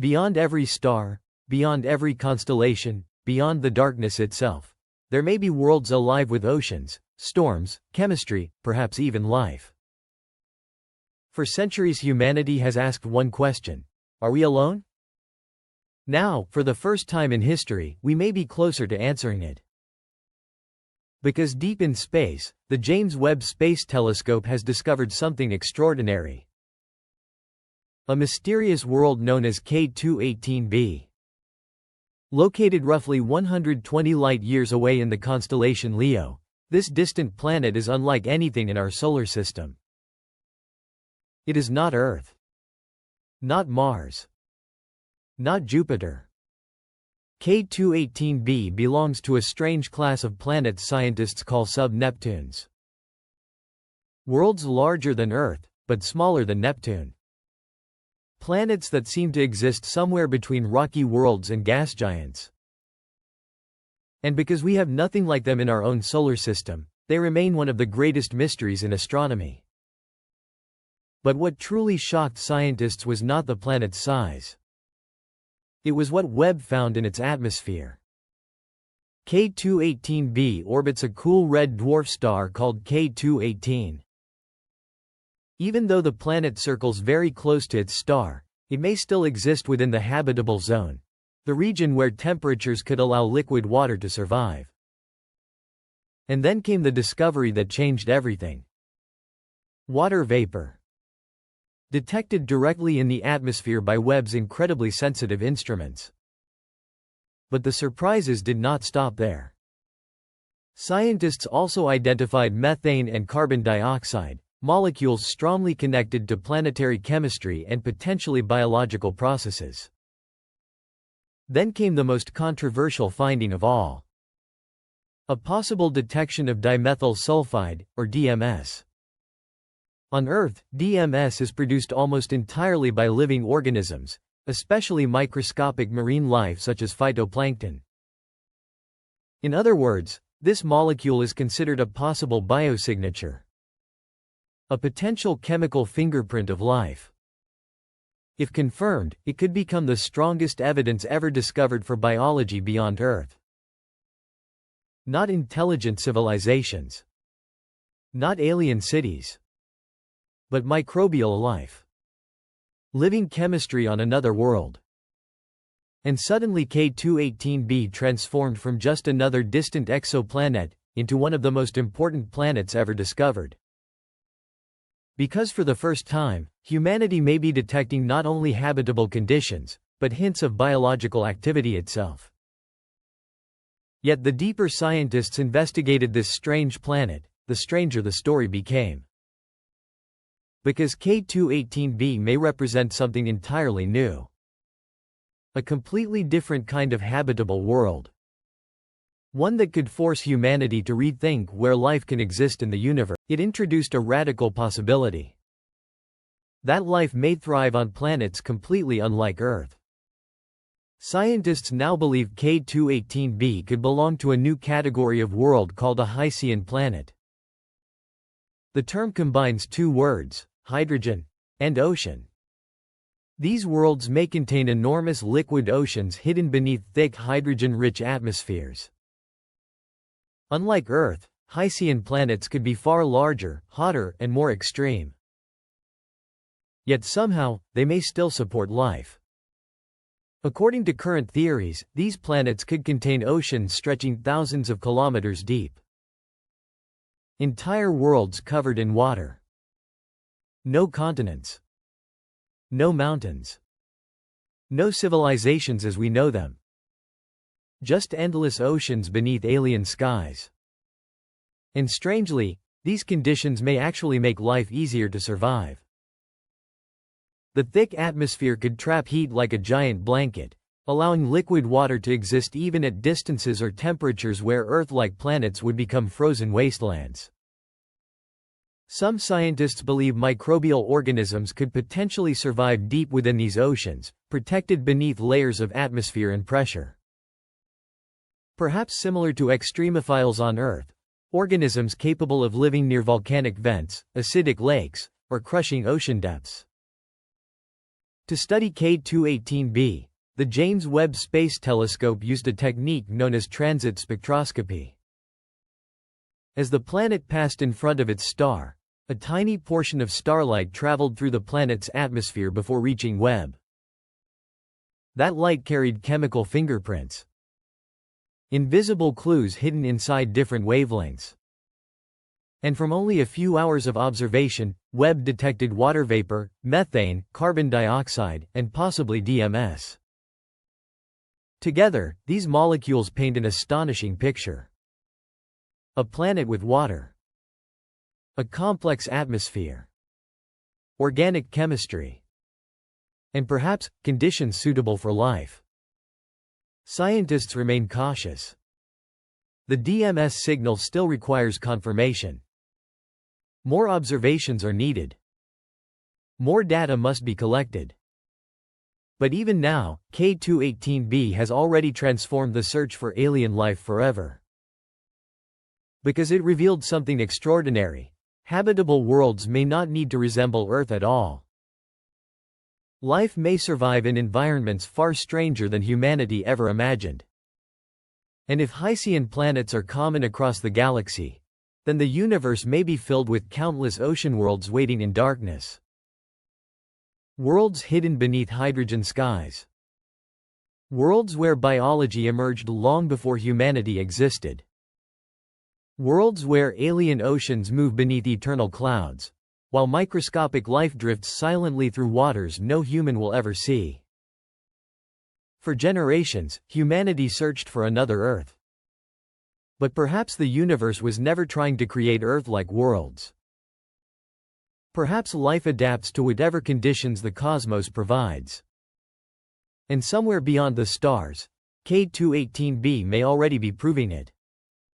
Beyond every star, beyond every constellation, beyond the darkness itself, there may be worlds alive with oceans, storms, chemistry, perhaps even life. For centuries humanity has asked one question: are we alone? Now, for the first time in history, we may be closer to answering it. Because deep in space, the James Webb Space Telescope has discovered something extraordinary. A mysterious world known as K2-18b. Located roughly 120 light-years away in the constellation Leo, this distant planet is unlike anything in our solar system. It is not Earth. Not Mars. Not Jupiter. K2-18b belongs to a strange class of planets scientists call sub-Neptunes. Worlds larger than Earth, but smaller than Neptune. Planets that seem to exist somewhere between rocky worlds and gas giants. And because we have nothing like them in our own solar system, they remain one of the greatest mysteries in astronomy. But what truly shocked scientists was not the planet's size. It was what Webb found in its atmosphere. K2-18b orbits a cool red dwarf star called K2-18. Even though the planet circles very close to its star, it may still exist within the habitable zone, the region where temperatures could allow liquid water to survive. And then came the discovery that changed everything. Water vapor. Detected directly in the atmosphere by Webb's incredibly sensitive instruments. But the surprises did not stop there. Scientists also identified methane and carbon dioxide, molecules strongly connected to planetary chemistry and potentially biological processes. Then came the most controversial finding of all. A possible detection of dimethyl sulfide, or DMS. On Earth, DMS is produced almost entirely by living organisms, especially microscopic marine life such as phytoplankton. In other words, this molecule is considered a possible biosignature. A potential chemical fingerprint of life. If confirmed, it could become the strongest evidence ever discovered for biology beyond Earth. Not intelligent civilizations. Not alien cities. But microbial life. Living chemistry on another world. And suddenly K2-18b transformed from just another distant exoplanet into one of the most important planets ever discovered. Because for the first time, humanity may be detecting not only habitable conditions, but hints of biological activity itself. Yet the deeper scientists investigated this strange planet, the stranger the story became. Because K2-18b may represent something entirely new. A completely different kind of habitable world. One that could force humanity to rethink where life can exist in the universe. It introduced a radical possibility. That life may thrive on planets completely unlike Earth. Scientists now believe K2-18b could belong to a new category of world called a Hycean planet. The term combines two words, hydrogen and ocean. These worlds may contain enormous liquid oceans hidden beneath thick hydrogen-rich atmospheres. Unlike Earth, Hycean planets could be far larger, hotter, and more extreme. Yet somehow, they may still support life. According to current theories, these planets could contain oceans stretching thousands of kilometers deep. Entire worlds covered in water. No continents. No mountains. No civilizations as we know them. Just endless oceans beneath alien skies. And strangely, these conditions may actually make life easier to survive. The thick atmosphere could trap heat like a giant blanket, allowing liquid water to exist even at distances or temperatures where Earth-like planets would become frozen wastelands. Some scientists believe microbial organisms could potentially survive deep within these oceans, protected beneath layers of atmosphere and pressure. Perhaps similar to extremophiles on Earth, organisms capable of living near volcanic vents, acidic lakes, or crushing ocean depths. To study K2-18b, the James Webb Space Telescope used a technique known as transit spectroscopy. As the planet passed in front of its star, a tiny portion of starlight traveled through the planet's atmosphere before reaching Webb. That light carried chemical fingerprints, invisible clues hidden inside different wavelengths. And from only a few hours of observation, Webb detected water vapor, methane, carbon dioxide, and possibly DMS. Together, these molecules paint an astonishing picture. A planet with water, a complex atmosphere, organic chemistry, and perhaps, conditions suitable for life. Scientists remain cautious. The DMS signal still requires confirmation. More observations are needed. More data must be collected. But even now, K2-18b has already transformed the search for alien life forever. Because it revealed something extraordinary. Habitable worlds may not need to resemble Earth at all. Life may survive in environments far stranger than humanity ever imagined. And if Hycean planets are common across the galaxy, then the universe may be filled with countless ocean worlds waiting in darkness. Worlds hidden beneath hydrogen skies. Worlds where biology emerged long before humanity existed. Worlds where alien oceans move beneath eternal clouds, while microscopic life drifts silently through waters no human will ever see. For generations, humanity searched for another Earth. But perhaps the universe was never trying to create Earth-like worlds. Perhaps life adapts to whatever conditions the cosmos provides. And somewhere beyond the stars, K2-18b may already be proving it.